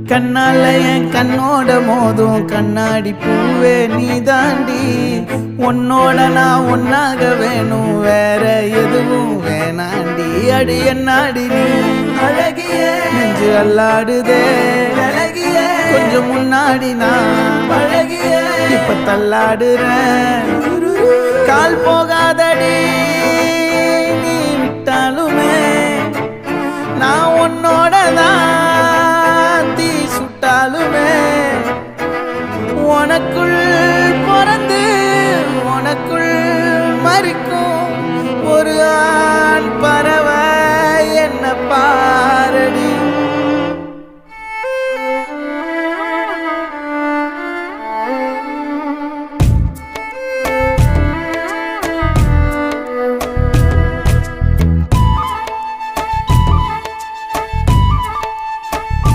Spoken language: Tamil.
கண்ணால என் கண்ணோட மோதும் கண்ணாடி பூவே நீ தாண்டி உன்னோட நான் ஒன்னாக வேணும் வேற எதுவும் வேணாண்டி அடி என்னாடி நீ அழகிய நெஞ்சு அல்லாடுதே அழகிய கொஞ்சம் முன்னாடி நான் அழகிய இப்ப தள்ளாடுறேன் கால் போகாதடி நீ விட்டாலுமே நான் உன்னோட தான்